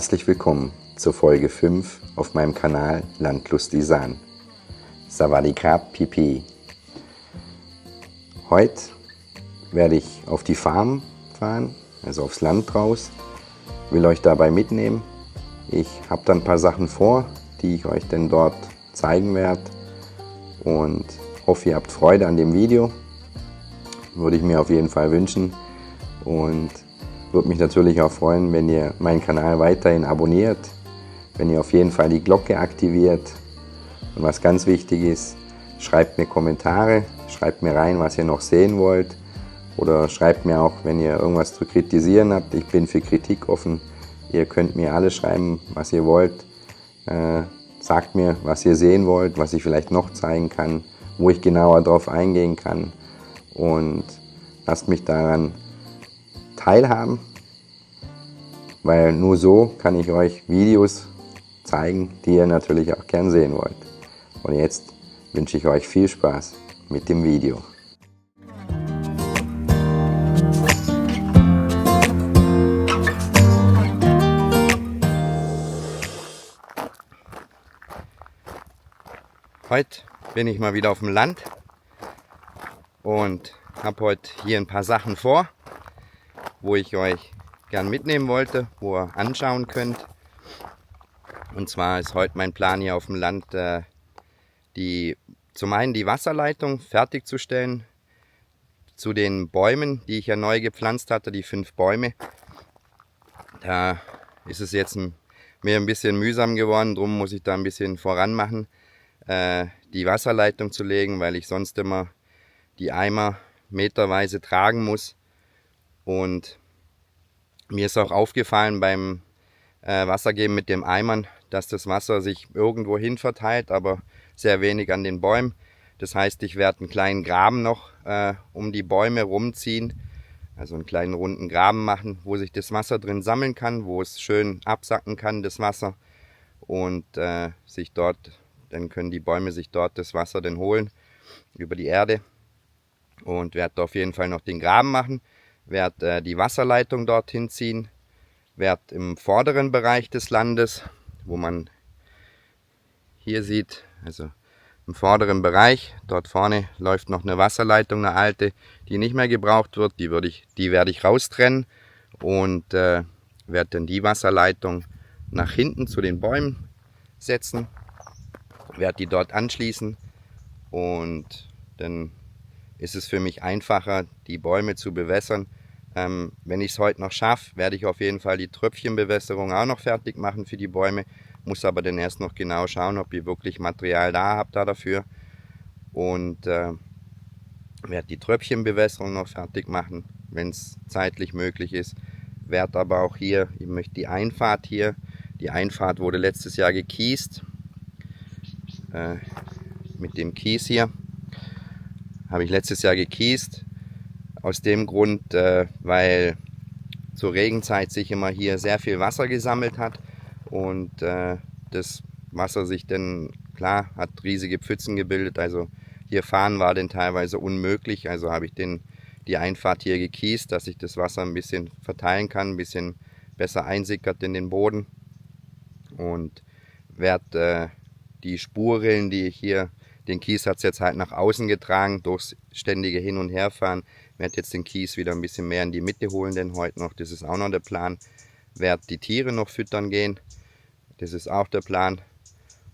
Herzlich willkommen zur Folge 5 auf meinem Kanal Landlust Isan. Sawadee Krab Pipi. Heute werde ich auf die Farm fahren, also aufs Land raus, will euch dabei mitnehmen. Ich habe dann ein paar Sachen vor, die ich euch dann dort zeigen werde und hoffe, ihr habt Freude an dem Video. Würde ich mir auf jeden Fall wünschen und würde mich natürlich auch freuen, wenn ihr meinen Kanal weiterhin abonniert, wenn ihr auf jeden Fall die Glocke aktiviert und was ganz wichtig ist, schreibt mir Kommentare, schreibt mir rein, was ihr noch sehen wollt oder schreibt mir auch, wenn ihr irgendwas zu kritisieren habt. Ich bin für Kritik offen, ihr könnt mir alles schreiben, was ihr wollt. Sagt mir, was ihr sehen wollt, was ich vielleicht noch zeigen kann, wo ich genauer drauf eingehen kann und lasst mich daran teilhaben, weil nur so kann ich euch Videos zeigen, die ihr natürlich auch gern sehen wollt. Und jetzt wünsche ich euch viel Spaß mit dem Video. Heute bin ich mal wieder auf dem Land und habe heute hier ein paar Sachen vor, wo ich euch gern mitnehmen wollte, wo ihr anschauen könnt. Und zwar ist heute mein Plan hier auf dem Land, zum einen die Wasserleitung fertigzustellen zu den Bäumen, die ich ja neu gepflanzt hatte, die 5 Bäume. Da ist es jetzt mir ein bisschen mühsam geworden, darum muss ich da ein bisschen voran machen, die Wasserleitung zu legen, weil ich sonst immer die Eimer meterweise tragen muss. Und mir ist auch aufgefallen beim Wassergeben mit den Eimern, dass das Wasser sich irgendwo hin verteilt, aber sehr wenig an den Bäumen. Das heißt, ich werde einen kleinen Graben noch um die Bäume rumziehen, also einen kleinen runden Graben machen, wo sich das Wasser drin sammeln kann, wo es schön absacken kann, das Wasser. Und dann können die Bäume sich dort das Wasser dann holen über die Erde. Und werde auf jeden Fall noch den Graben machen, werde die Wasserleitung dorthin ziehen, werde im vorderen Bereich des Landes, wo man hier sieht, also im vorderen Bereich, dort vorne läuft noch eine Wasserleitung, eine alte, die nicht mehr gebraucht wird, die werde ich raustrennen und werde dann die Wasserleitung nach hinten zu den Bäumen setzen, werde die dort anschließen und dann ist es für mich einfacher, die Bäume zu bewässern. Wenn ich es heute noch schaffe, werde ich auf jeden Fall die Tröpfchenbewässerung auch noch fertig machen für die Bäume. Muss aber dann erst noch genau schauen, ob ihr wirklich Material da habt dafür. Und werde die Tröpfchenbewässerung noch fertig machen, wenn es zeitlich möglich ist. Werde aber auch hier, ich möchte die Einfahrt wurde letztes Jahr gekiest. Mit dem Kies hier habe ich letztes Jahr gekiest. Aus dem Grund, weil zur Regenzeit sich immer hier sehr viel Wasser gesammelt hat und das Wasser sich dann, klar, hat riesige Pfützen gebildet, also hier fahren war dann teilweise unmöglich, also habe ich die Einfahrt hier gekiest, dass sich das Wasser ein bisschen verteilen kann, ein bisschen besser einsickert in den Boden und werde die Spurrillen, die ich hier, den Kies hat es jetzt halt nach außen getragen, durchs ständige Hin- und Herfahren. Ich werde jetzt den Kies wieder ein bisschen mehr in die Mitte holen, denn heute noch, das ist auch noch der Plan. Werde die Tiere noch füttern gehen, das ist auch der Plan.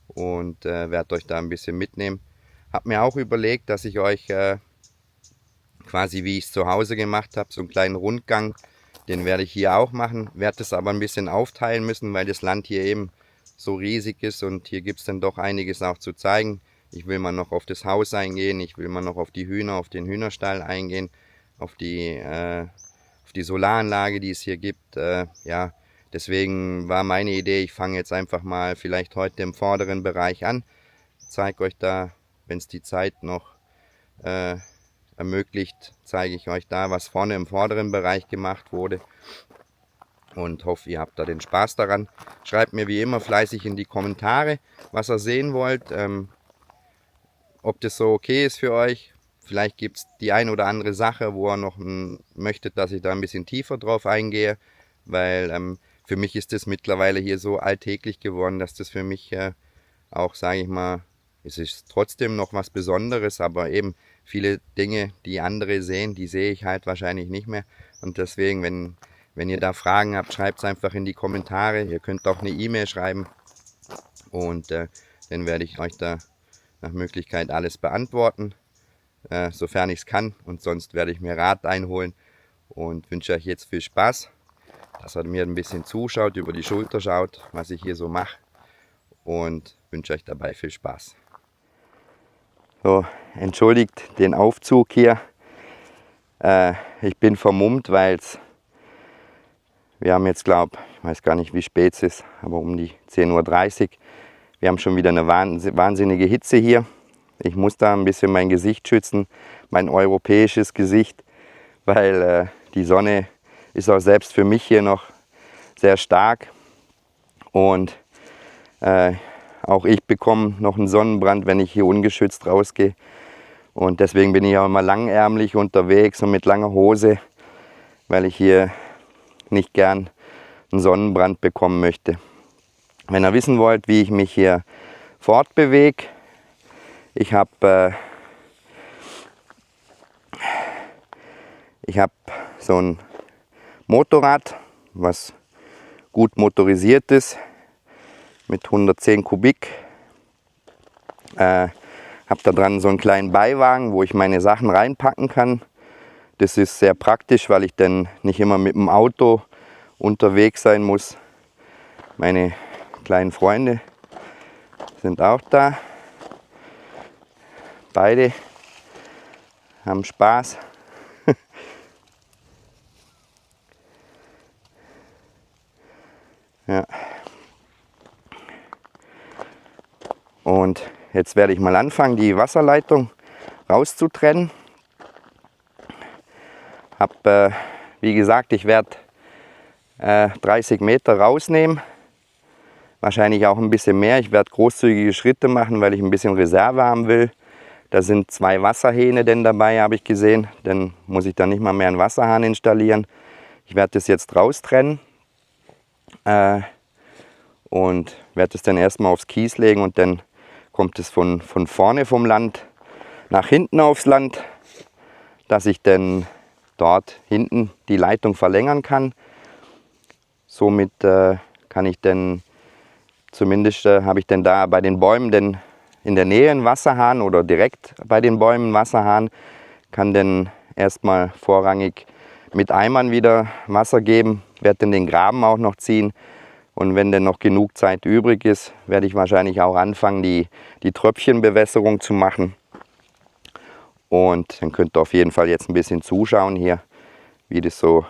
Und werde euch da ein bisschen mitnehmen. Habe mir auch überlegt, dass ich euch quasi wie ich es zu Hause gemacht habe, so einen kleinen Rundgang, den werde ich hier auch machen. Werde es aber ein bisschen aufteilen müssen, weil das Land hier eben so riesig ist und hier gibt es dann doch einiges auch zu zeigen. Ich will mal noch auf das Haus eingehen, ich will mal noch auf die Hühner, auf den Hühnerstall eingehen, auf die Solaranlage, die es hier gibt. Ja, deswegen war meine Idee, ich fange jetzt einfach mal vielleicht heute im vorderen Bereich an. Zeige euch da, wenn es die Zeit noch ermöglicht, zeige ich euch da, was vorne im vorderen Bereich gemacht wurde. Und hoffe, ihr habt da den Spaß daran. Schreibt mir wie immer fleißig in die Kommentare, was ihr sehen wollt. Ob das so okay ist für euch. Vielleicht gibt es die ein oder andere Sache, wo ihr noch möchtet, dass ich da ein bisschen tiefer drauf eingehe. Weil für mich ist das mittlerweile hier so alltäglich geworden, dass das für mich auch, sage ich mal, es ist trotzdem noch was Besonderes, aber eben viele Dinge, die andere sehen, die sehe ich halt wahrscheinlich nicht mehr. Und deswegen, wenn ihr da Fragen habt, schreibt es einfach in die Kommentare. Ihr könnt auch eine E-Mail schreiben und dann werde ich euch da nach Möglichkeit alles beantworten, sofern ich es kann. Und sonst werde ich mir Rat einholen und wünsche euch jetzt viel Spaß, dass ihr mir ein bisschen zuschaut, über die Schulter schaut, was ich hier so mache, und wünsche euch dabei viel Spaß. So, entschuldigt den Aufzug hier. Ich bin vermummt, weil wir haben jetzt, ich weiß gar nicht, wie spät es ist, aber um die 10:30 Uhr. Wir haben schon wieder eine wahnsinnige Hitze hier. Ich muss da ein bisschen mein Gesicht schützen, mein europäisches Gesicht, weil die Sonne ist auch selbst für mich hier noch sehr stark. Und auch ich bekomme noch einen Sonnenbrand, wenn ich hier ungeschützt rausgehe. Und deswegen bin ich auch immer langärmlich unterwegs und mit langer Hose, weil ich hier nicht gern einen Sonnenbrand bekommen möchte. Wenn ihr wissen wollt, wie ich mich hier fortbewege, ich habe so ein Motorrad, was gut motorisiert ist, mit 110 Kubik. Habe da dran so einen kleinen Beiwagen, wo ich meine Sachen reinpacken kann. Das ist sehr praktisch, weil ich dann nicht immer mit dem Auto unterwegs sein muss. Meine kleinen Freunde sind auch da. Beide haben Spaß. Ja. Und jetzt werde ich mal anfangen, die Wasserleitung rauszutrennen. Wie gesagt, ich werde 30 Meter rausnehmen. Wahrscheinlich auch ein bisschen mehr. Ich werde großzügige Schritte machen, weil ich ein bisschen Reserve haben will. Da sind 2 Wasserhähne denn dabei, habe ich gesehen. Dann muss ich da nicht mal mehr einen Wasserhahn installieren. Ich werde das jetzt raustrennen und werde es dann erstmal aufs Kies legen und dann kommt es von vorne vom Land nach hinten aufs Land, dass ich dann dort hinten die Leitung verlängern kann. Somit kann ich dann, zumindest habe ich dann da bei den Bäumen dann in der Nähe einen Wasserhahn oder direkt bei den Bäumen einen Wasserhahn, kann dann erstmal vorrangig mit Eimern wieder Wasser geben, werde dann den Graben auch noch ziehen. Und wenn dann noch genug Zeit übrig ist, werde ich wahrscheinlich auch anfangen, die Tröpfchenbewässerung zu machen. Und dann könnt ihr auf jeden Fall jetzt ein bisschen zuschauen hier, wie das so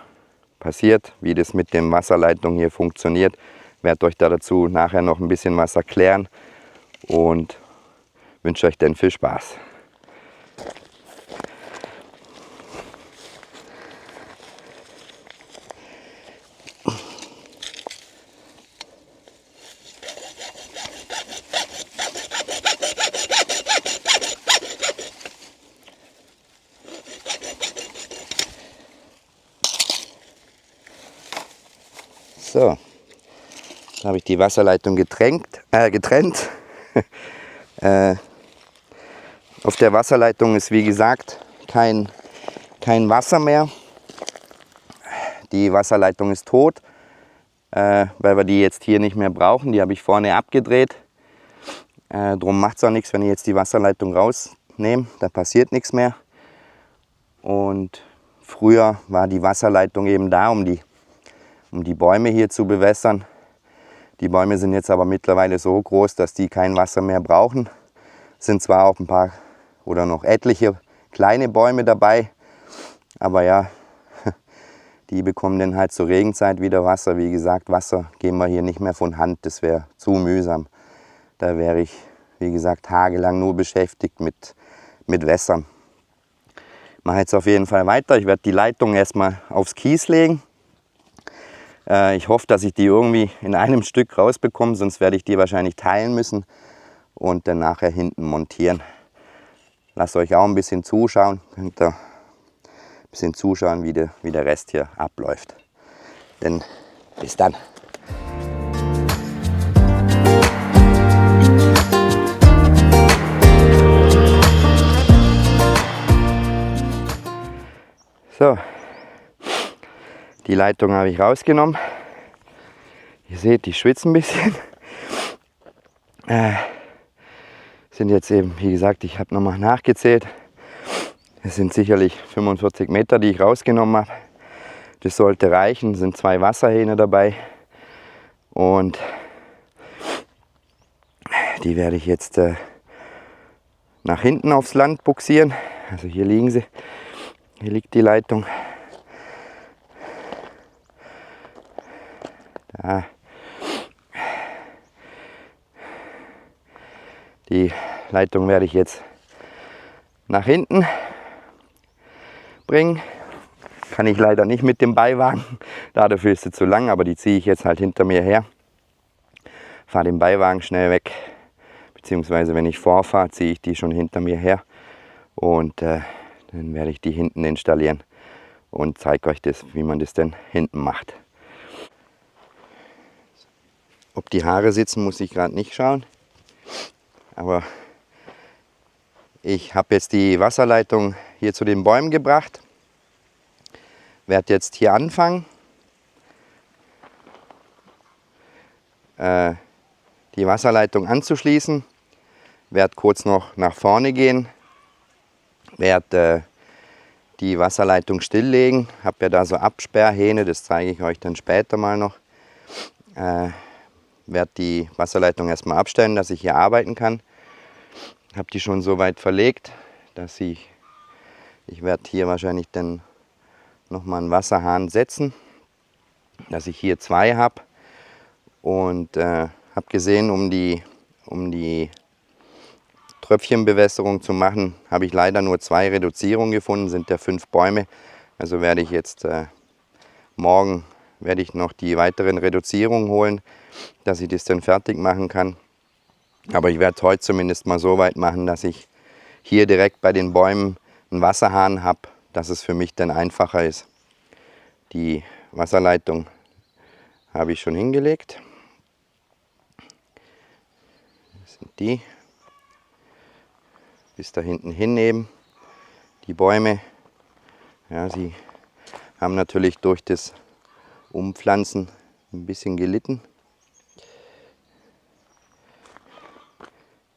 passiert, wie das mit den Wasserleitungen hier funktioniert. Ich werde euch da dazu nachher noch ein bisschen was erklären und wünsche euch dann viel Spaß. So, jetzt habe ich die Wasserleitung getrennt. Auf der Wasserleitung ist, wie gesagt, kein Wasser mehr. Die Wasserleitung ist tot, weil wir die jetzt hier nicht mehr brauchen. Die habe ich vorne abgedreht. Drum macht es auch nichts, wenn ich jetzt die Wasserleitung rausnehme. Da passiert nichts mehr. Und früher war die Wasserleitung eben da, um die Bäume hier zu bewässern. Die Bäume sind jetzt aber mittlerweile so groß, dass die kein Wasser mehr brauchen. Es sind zwar auch ein paar oder noch etliche kleine Bäume dabei, aber ja, die bekommen dann halt zur Regenzeit wieder Wasser. Wie gesagt, Wasser geben wir hier nicht mehr von Hand, das wäre zu mühsam. Da wäre ich, wie gesagt, tagelang nur beschäftigt mit Wässern. Ich mache jetzt auf jeden Fall weiter. Ich werde die Leitung erstmal aufs Kies legen. Ich hoffe, dass ich die irgendwie in einem Stück rausbekomme, sonst werde ich die wahrscheinlich teilen müssen und dann nachher hinten montieren. Lasst euch auch ein bisschen zuschauen, könnt ihr ein bisschen zuschauen, wie der Rest hier abläuft. Denn bis dann. Die Leitung habe ich rausgenommen. Ihr seht, die schwitzen ein bisschen. Sind jetzt eben, wie gesagt, ich habe nochmal nachgezählt. Es sind sicherlich 45 Meter, die ich rausgenommen habe. Das sollte reichen. Es sind 2 Wasserhähne dabei. Und die werde ich jetzt nach hinten aufs Land bugsieren. Also hier liegen sie. Hier liegt die Leitung. Da. Die Leitung werde ich jetzt nach hinten bringen. Kann ich leider nicht mit dem Beiwagen, dafür ist sie zu lang, aber die ziehe ich jetzt halt hinter mir her. Fahre den Beiwagen schnell weg, beziehungsweise wenn ich vorfahre, ziehe ich die schon hinter mir her und dann werde ich die hinten installieren und zeige euch das, wie man das denn hinten macht. Ob die Haare sitzen, muss ich gerade nicht schauen. Aber ich habe jetzt die Wasserleitung hier zu den Bäumen gebracht. Werde jetzt hier anfangen. Die Wasserleitung anzuschließen. Werde kurz noch nach vorne gehen. Werde die Wasserleitung stilllegen. Habe ja da so Absperrhähne, das zeige ich euch dann später mal noch. Werde die Wasserleitung erstmal abstellen, dass ich hier arbeiten kann. Habe die schon so weit verlegt, dass ich werde hier wahrscheinlich dann nochmal einen Wasserhahn setzen, dass ich hier 2 habe. Und habe gesehen, um die Tröpfchenbewässerung zu machen, habe ich leider nur 2 Reduzierungen gefunden, sind ja 5 Bäume. Also werde ich jetzt morgen werde ich noch die weiteren Reduzierungen holen, dass ich das dann fertig machen kann. Aber ich werde es heute zumindest mal so weit machen, dass ich hier direkt bei den Bäumen einen Wasserhahn habe, dass es für mich dann einfacher ist. Die Wasserleitung habe ich schon hingelegt. Das sind die. Bis da hinten hin eben. Die Bäume, ja, sie haben natürlich durch das Umpflanzen ein bisschen gelitten.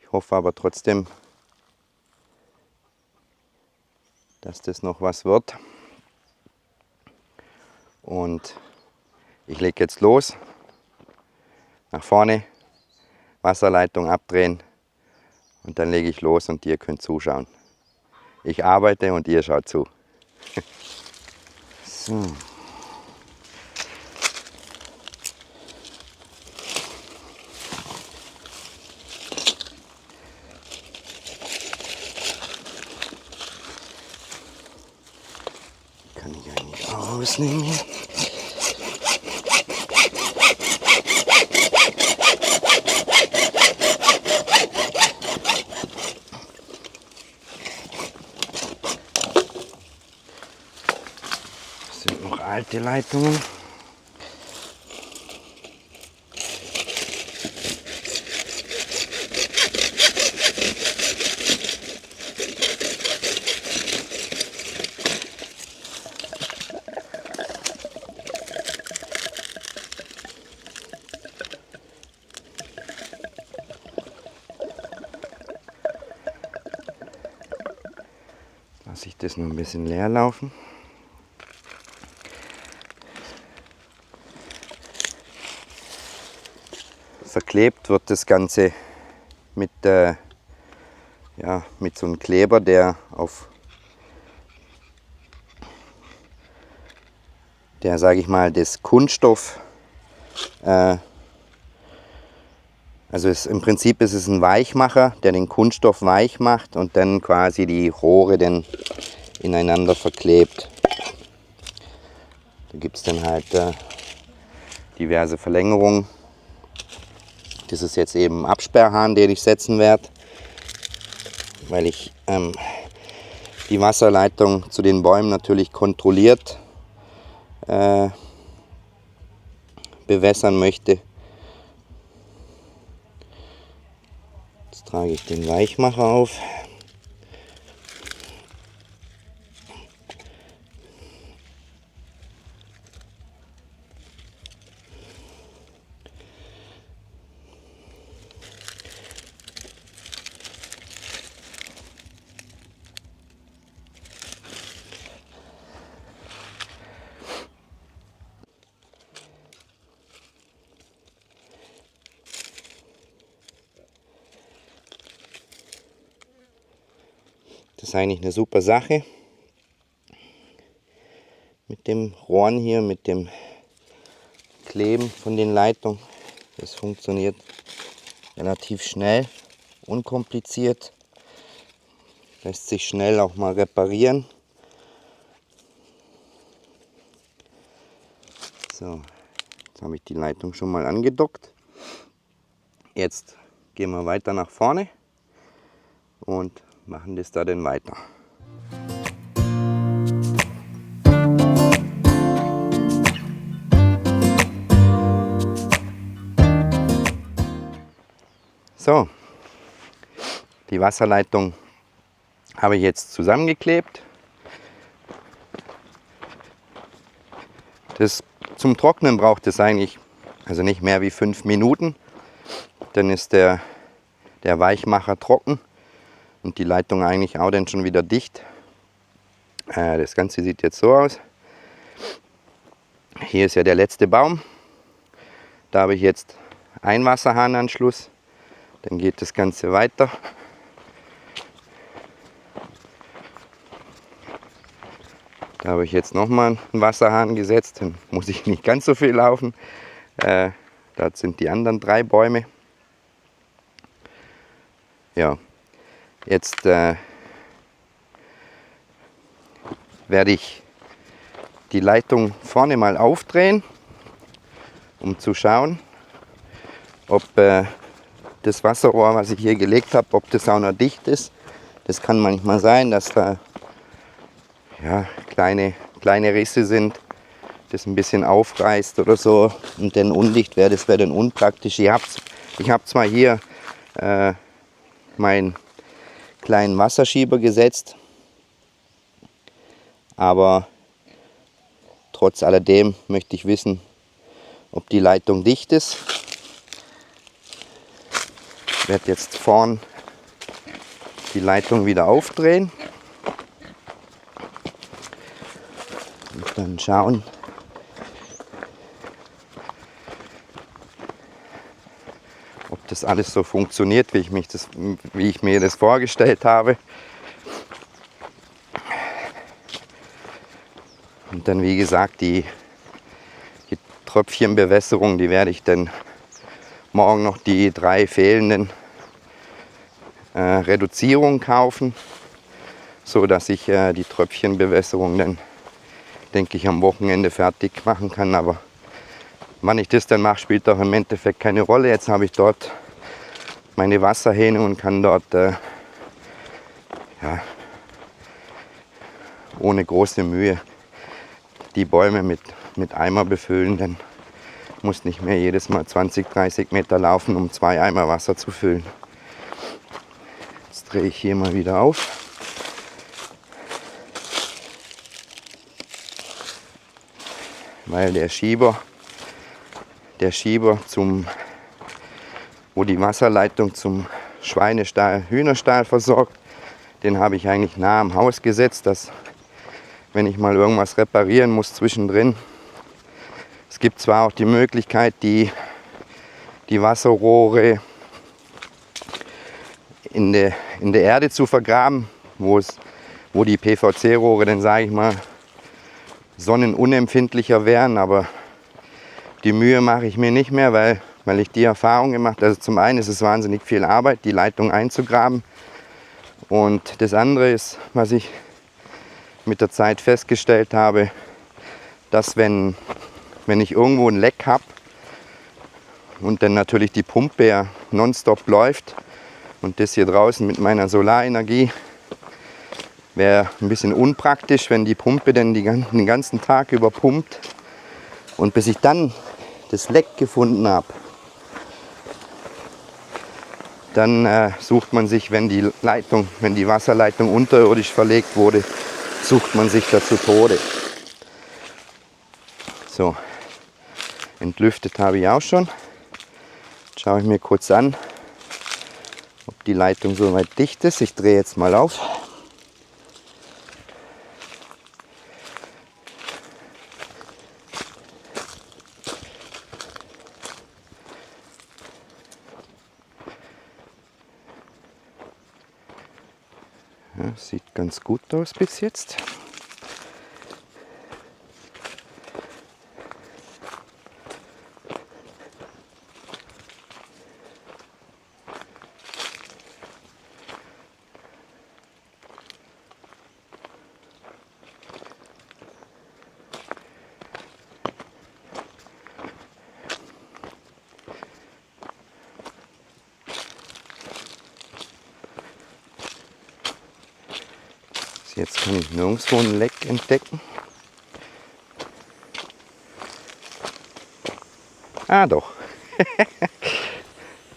Ich hoffe aber trotzdem, dass das noch was wird. Und ich lege jetzt los. Nach vorne, Wasserleitung abdrehen und dann lege ich los und ihr könnt zuschauen. Ich arbeite und ihr schaut zu. So. Kann ich eigentlich rausnehmen hier. Das sind noch alte Leitungen. Lasse ich das noch ein bisschen leer laufen. Verklebt wird das Ganze mit so einem Kleber, der sage ich mal, das Kunststoff, im Prinzip ist es ein Weichmacher, der den Kunststoff weich macht und dann quasi die Rohre dann ineinander verklebt. Da gibt es dann halt diverse Verlängerungen. Das ist jetzt eben ein Absperrhahn, den ich setzen werde, weil ich die Wasserleitung zu den Bäumen natürlich kontrolliert bewässern möchte. Jetzt trage ich den Weichmacher auf. Das ist eigentlich eine super Sache. Mit dem Rohren hier, mit dem Kleben von den Leitungen. Das funktioniert relativ schnell, unkompliziert. Lässt sich schnell auch mal reparieren. So, jetzt habe ich die Leitung schon mal angedockt. Jetzt gehen wir weiter nach vorne und machen das da dann weiter. So, die Wasserleitung habe ich jetzt zusammengeklebt. Zum Trocknen braucht es eigentlich also nicht mehr wie 5 Minuten. Dann ist der Weichmacher trocken und die Leitung eigentlich auch dann schon wieder dicht. Das Ganze sieht jetzt so aus. Hier ist ja der letzte Baum. Da habe ich jetzt einen Wasserhahnanschluss. Dann geht das Ganze weiter. Da habe ich jetzt nochmal einen Wasserhahn gesetzt. Dann muss ich nicht ganz so viel laufen. Dort sind die anderen 3 Bäume. Ja, jetzt werde ich die Leitung vorne mal aufdrehen, um zu schauen, ob das Wasserrohr, was ich hier gelegt habe, ob das auch noch dicht ist. Das kann manchmal sein, dass da ja, kleine Risse sind, das ein bisschen aufreißt oder so und dann undicht wäre. Das wäre dann unpraktisch. Ich habe zwar hier meinen kleinen Wasserschieber gesetzt, aber trotz alledem möchte ich wissen, ob die Leitung dicht ist. Ich werde jetzt vorn die Leitung wieder aufdrehen und dann schauen, ob das alles so funktioniert, wie ich mir das vorgestellt habe. Und dann, wie gesagt, die Tröpfchenbewässerung, die werde ich dann morgen noch die 3 fehlenden Reduzierungen kaufen, so dass ich die Tröpfchenbewässerung dann, denke ich, am Wochenende fertig machen kann. Aber wann ich das dann mache, spielt auch im Endeffekt keine Rolle. Jetzt habe ich dort meine Wasserhähne und kann dort ja, ohne große Mühe die Bäume mit Eimer befüllen. Dann muss nicht mehr jedes Mal 20, 30 Meter laufen, um 2 Eimer Wasser zu füllen. Jetzt drehe ich hier mal wieder auf. Weil der Schieber wo die Wasserleitung zum Schweinestall, Hühnerstall versorgt, den habe ich eigentlich nah am Haus gesetzt, dass, wenn ich mal irgendwas reparieren muss zwischendrin. Es gibt zwar auch die Möglichkeit, die Wasserrohre in der Erde zu vergraben, wo die PVC-Rohre dann, sage ich mal, sonnenunempfindlicher wären, aber die Mühe mache ich mir nicht mehr, weil ich die Erfahrung gemacht habe. Also zum einen ist es wahnsinnig viel Arbeit, die Leitung einzugraben, und das andere ist, was ich mit der Zeit festgestellt habe, dass wenn ich irgendwo ein Leck habe und dann natürlich die Pumpe ja nonstop läuft und das hier draußen mit meiner Solarenergie, wäre ein bisschen unpraktisch, wenn die Pumpe dann den ganzen Tag über pumpt und bis ich dann das Leck gefunden habe, dann sucht man sich, wenn die Wasserleitung unterirdisch verlegt wurde, sucht man sich da zu Tode. So, entlüftet habe ich auch schon. Jetzt schaue ich mir kurz an, ob die Leitung soweit dicht ist. Ich drehe jetzt mal auf. Ja, sieht ganz gut aus bis jetzt. Jetzt kann ich nirgendwo ein Leck entdecken. Ah doch.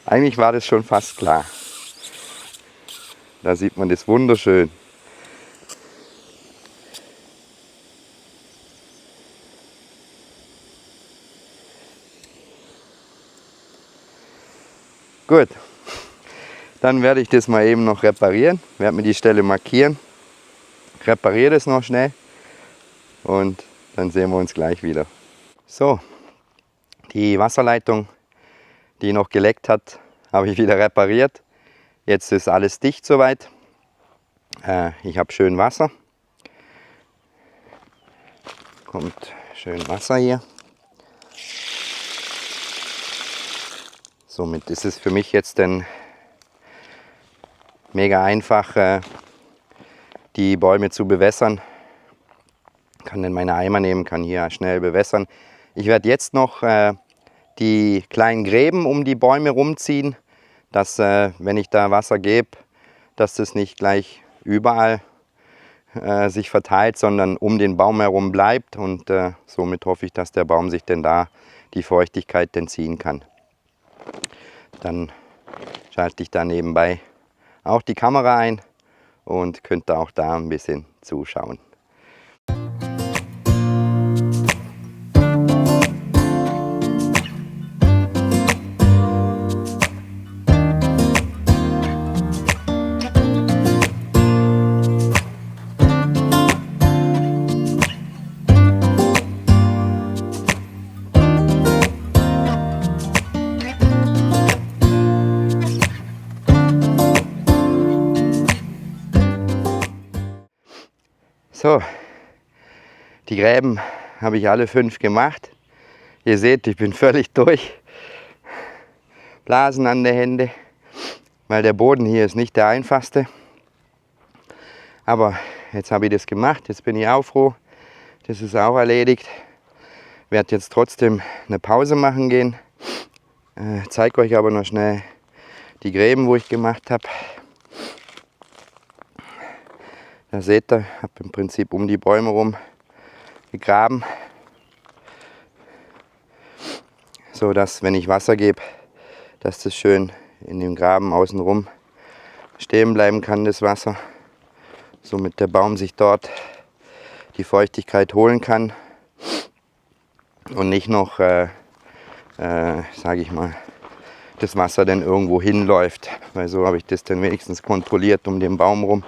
Eigentlich war das schon fast klar. Da sieht man das wunderschön. Gut, dann werde ich das mal eben noch reparieren. Werde mir die Stelle markieren. Repariere das noch schnell und dann sehen wir uns gleich wieder. So, die Wasserleitung, die noch geleckt hat, habe ich wieder repariert. Jetzt ist alles dicht soweit. Ich habe schön Wasser. Kommt schön Wasser hier. Somit ist es für mich jetzt dann mega einfach, die Bäume zu bewässern. Ich kann dann meine Eimer nehmen, kann hier schnell bewässern. Ich werde jetzt noch die kleinen Gräben um die Bäume rumziehen, dass wenn ich da Wasser gebe, dass das nicht gleich überall sich verteilt, sondern um den Baum herum bleibt. Und somit hoffe ich, dass der Baum sich denn da die Feuchtigkeit denn ziehen kann. Dann schalte ich da nebenbei auch die Kamera ein und könnt auch da ein bisschen zuschauen. So, die Gräben habe ich alle 5 gemacht. Ihr seht, ich bin völlig durch. Blasen an den Händen, weil der Boden hier ist nicht der einfachste. Aber jetzt habe ich das gemacht, jetzt bin ich auch froh. Das ist auch erledigt. Ich werde jetzt trotzdem eine Pause machen gehen. Zeige euch aber noch schnell die Gräben, wo ich gemacht habe. Da seht ihr, ich habe im Prinzip um die Bäume rum gegraben, so dass, wenn ich Wasser gebe, dass das schön in dem Graben außenrum stehen bleiben kann, das Wasser. Somit der Baum sich dort die Feuchtigkeit holen kann und nicht noch, sage ich mal, das Wasser dann irgendwo hinläuft. Weil so habe ich das dann wenigstens kontrolliert um den Baum rum.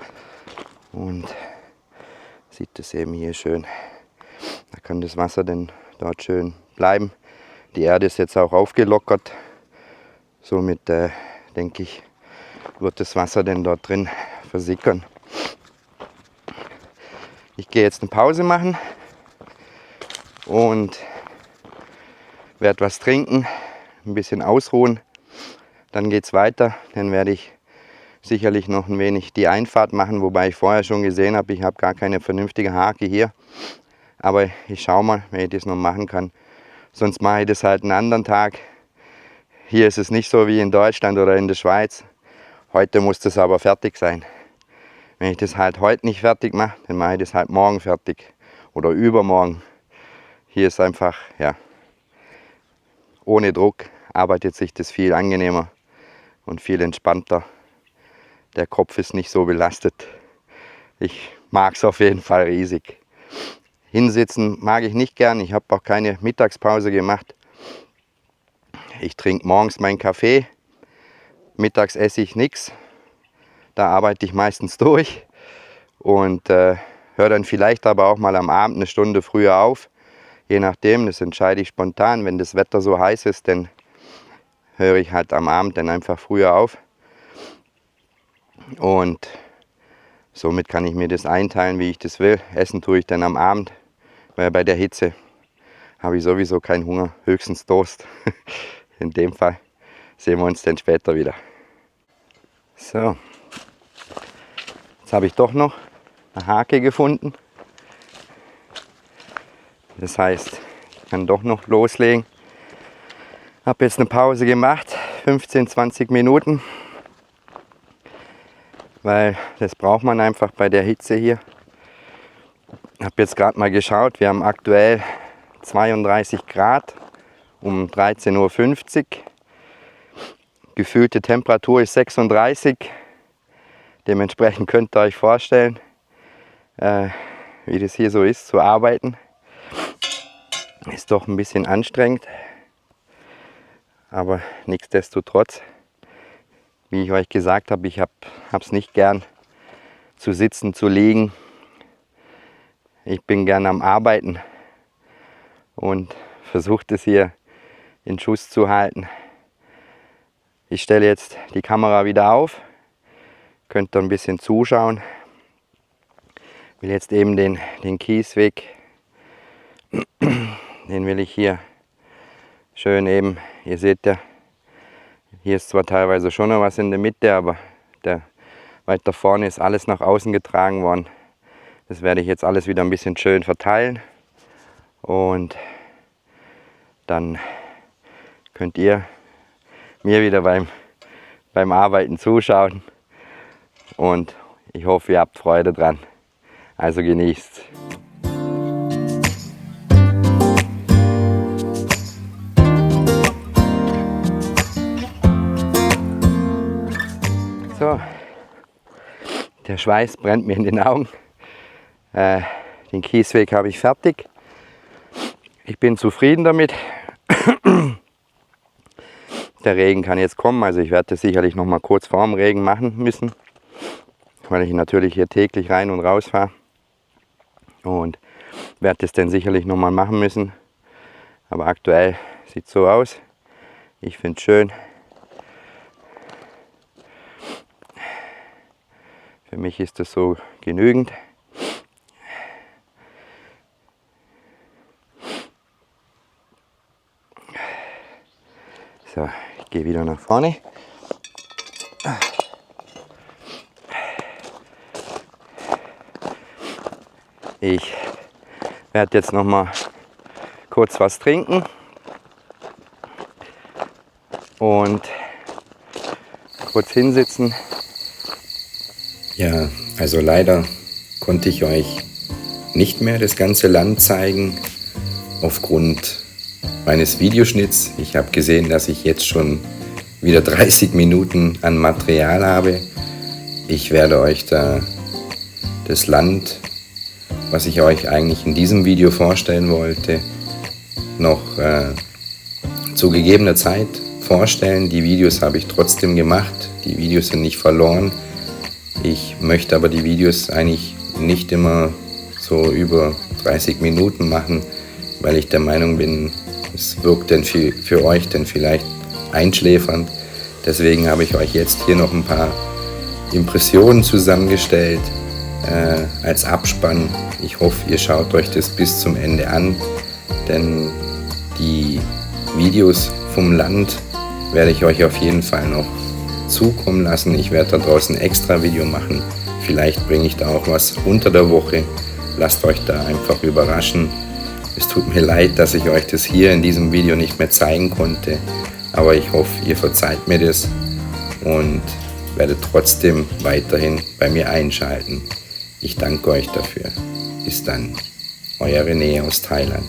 Und sieht das eben hier schön. Da kann das Wasser dann dort schön bleiben. Die Erde ist jetzt auch aufgelockert. Somit denke ich, wird das Wasser dann dort drin versickern. Ich gehe jetzt eine Pause machen und werde was trinken, ein bisschen ausruhen. Dann geht es weiter. Dann werde ich sicherlich noch ein wenig die Einfahrt machen, wobei ich vorher schon gesehen habe, ich habe gar keine vernünftige Hake hier. Aber ich schaue mal, wenn ich das noch machen kann. Sonst mache ich das halt einen anderen Tag. Hier ist es nicht so wie in Deutschland oder in der Schweiz. Heute muss das aber fertig sein. Wenn ich das halt heute nicht fertig mache, dann mache ich das halt morgen fertig oder übermorgen. Hier ist einfach, ja, ohne Druck arbeitet sich das viel angenehmer und viel entspannter. Der Kopf ist nicht so belastet. Ich mag es auf jeden Fall riesig. Hinsitzen mag ich nicht gern. Ich habe auch keine Mittagspause gemacht. Ich trinke morgens meinen Kaffee. Mittags esse ich nichts. Da arbeite ich meistens durch. Und höre dann vielleicht aber auch mal am Abend eine Stunde früher auf. Je nachdem, das entscheide ich spontan. Wenn das Wetter so heiß ist, dann höre ich halt am Abend dann einfach früher auf. Und Somit kann ich mir das einteilen, wie ich das will. Essen tue ich dann am Abend, weil bei der Hitze habe ich sowieso keinen Hunger, höchstens Durst. In dem Fall sehen wir uns dann später wieder. So, jetzt habe ich doch noch eine Hake gefunden. Das heißt, ich kann doch noch loslegen. Habe jetzt eine Pause gemacht, 15-20 Minuten. Weil das braucht man einfach bei der Hitze hier. Ich habe jetzt gerade mal geschaut, wir haben aktuell 32 Grad um 13:50 Uhr. Gefühlte Temperatur ist 36. Dementsprechend könnt ihr euch vorstellen, wie das hier so ist zu arbeiten. Ist doch ein bisschen anstrengend, aber nichtsdestotrotz, wie ich euch gesagt habe, ich habe es nicht gern zu sitzen, zu liegen. Ich bin gern am Arbeiten und versuche das hier in Schuss zu halten. Ich stelle jetzt die Kamera wieder auf, könnt ihr ein bisschen zuschauen. Ich will jetzt eben den Kiesweg, den will ich hier schön eben, ihr seht ja, hier ist zwar teilweise schon noch was in der Mitte, aber weiter vorne ist alles nach außen getragen worden. Das werde ich jetzt alles wieder ein bisschen schön verteilen und dann könnt ihr mir wieder beim Arbeiten zuschauen und ich hoffe, ihr habt Freude dran. Also genießt. So, der Schweiß brennt mir in den Augen. Den Kiesweg habe ich fertig. Ich bin zufrieden damit. Der Regen kann jetzt kommen, also ich werde das sicherlich noch mal kurz vor dem Regen machen müssen, weil ich natürlich hier täglich rein und raus fahre und werde das dann sicherlich noch mal machen müssen. Aber aktuell sieht es so aus. Ich finde es schön. Für mich ist das so genügend. So, ich gehe wieder nach vorne. Ich werde jetzt noch mal kurz was trinken und kurz hinsitzen. Ja, also leider konnte ich euch nicht mehr das ganze Land zeigen aufgrund meines Videoschnitts. Ich habe gesehen, dass ich jetzt schon wieder 30 Minuten an Material habe. Ich werde euch da das Land, was ich euch eigentlich in diesem Video vorstellen wollte, noch zu gegebener Zeit vorstellen. Die Videos habe ich trotzdem gemacht. Die Videos sind nicht verloren. Ich möchte aber die Videos eigentlich nicht immer so über 30 Minuten machen, weil ich der Meinung bin, es wirkt dann für euch dann vielleicht einschläfernd. Deswegen habe ich euch jetzt hier noch ein paar Impressionen zusammengestellt als Abspann. Ich hoffe, ihr schaut euch das bis zum Ende an, denn die Videos vom Land werde ich euch auf jeden Fall noch zukommen lassen. Ich werde da draußen ein extra Video machen. Vielleicht bringe ich da auch was unter der Woche. Lasst euch da einfach überraschen. Es tut mir leid, dass ich euch das hier in diesem Video nicht mehr zeigen konnte, aber ich hoffe, ihr verzeiht mir das und werdet trotzdem weiterhin bei mir einschalten. Ich danke euch dafür. Bis dann, euer René aus Thailand.